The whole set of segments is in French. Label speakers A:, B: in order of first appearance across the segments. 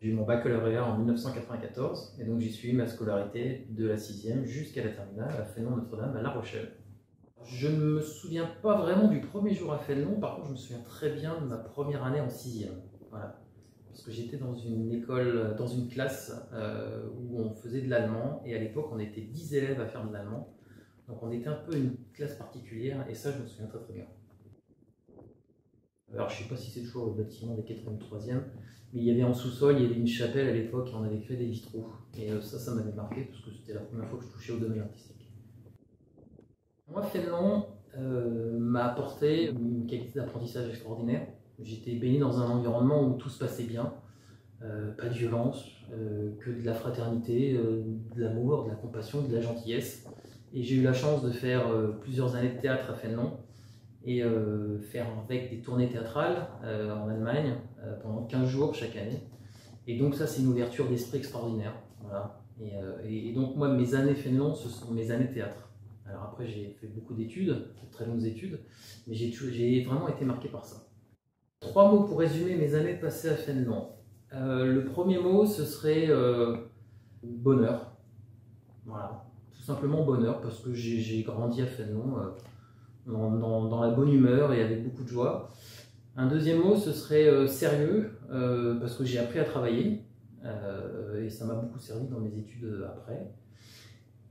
A: J'ai eu mon baccalauréat en 1994 et donc j'ai suivi ma scolarité de la 6e jusqu'à la terminale à Fénelon-Notre-Dame à La Rochelle. Je ne me souviens pas vraiment du premier jour à Fénelon, par contre je me souviens très bien de ma première année en 6e. Voilà. Parce que j'étais dans une école, dans une classe où on faisait de l'allemand et à l'époque on était 10 élèves à faire de l'allemand. Donc on était un peu une classe particulière et ça je me souviens très très bien. Alors je ne sais pas si c'est toujours le bâtiment des 4e, 3e, mais il y avait en sous-sol, il y avait une chapelle à l'époque et on avait créé des vitraux. Et ça m'avait marqué parce que c'était la première fois que je touchais au domaine artistique. Moi, Fénelon m'a apporté une qualité d'apprentissage extraordinaire. J'étais baigné dans un environnement où tout se passait bien, pas de violence, que de la fraternité, de l'amour, de la compassion, de la gentillesse. Et j'ai eu la chance de faire plusieurs années de théâtre à Fénelon et faire avec des tournées théâtrales en Allemagne pendant 15 jours chaque année. Et donc ça, c'est une ouverture d'esprit extraordinaire. Voilà. Et donc moi, mes années Fénelon, ce sont mes années théâtre. Alors après, j'ai fait beaucoup d'études, de très longues études, mais j'ai vraiment été marqué par ça. 3 mots pour résumer mes années passées à Fénelon. Le premier mot, ce serait bonheur. Voilà, tout simplement bonheur, parce que j'ai grandi à Fénelon dans la bonne humeur et avec beaucoup de joie. Un deuxième mot, ce serait sérieux, parce que j'ai appris à travailler, et ça m'a beaucoup servi dans mes études après.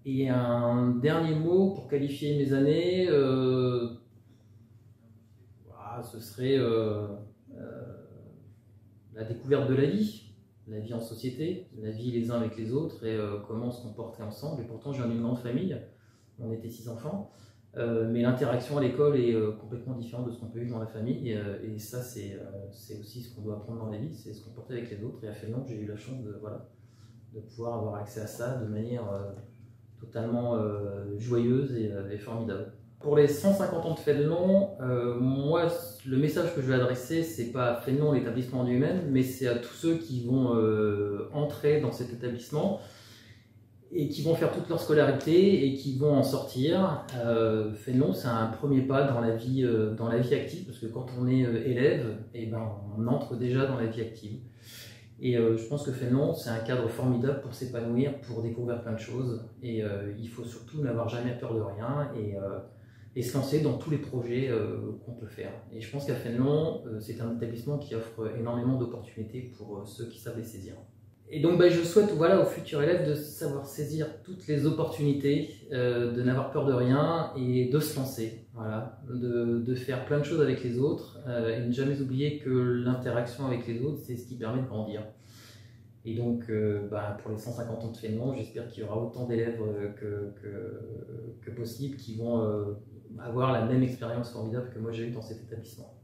A: Et un dernier mot pour qualifier mes années, ce serait la découverte de la vie en société, la vie les uns avec les autres et comment se comporter ensemble. Et pourtant, j'ai une grande famille, on était 6 enfants, mais l'interaction à l'école est complètement différente de ce qu'on peut vivre dans la famille. Et ça, c'est aussi ce qu'on doit apprendre dans la vie, c'est se comporter avec les autres. Et à Fénelon, j'ai eu la chance de pouvoir avoir accès à ça de manière totalement joyeuse et formidable. Pour les 150 ans de Fénelon, moi, le message que je vais adresser, c'est pas à Fénelon, l'établissement en lui-même, mais c'est à tous ceux qui vont entrer dans cet établissement et qui vont faire toute leur scolarité et qui vont en sortir. Fénelon, c'est un premier pas dans la vie active, parce que quand on est élève, eh ben, on entre déjà dans la vie active. Et je pense que Fénelon, c'est un cadre formidable pour s'épanouir, pour découvrir plein de choses. Et il faut surtout n'avoir jamais peur de rien et se lancer dans tous les projets qu'on peut faire. Et je pense qu'à Fénelon, c'est un établissement qui offre énormément d'opportunités pour ceux qui savent les saisir. Et donc je souhaite aux futurs élèves de savoir saisir toutes les opportunités, de n'avoir peur de rien et de se lancer, voilà, de faire plein de choses avec les autres et ne jamais oublier que l'interaction avec les autres, c'est ce qui permet de grandir. Et donc pour les 150 ans de Fénelon, j'espère qu'il y aura autant d'élèves que possible qui vont avoir la même expérience formidable que moi j'ai eue dans cet établissement.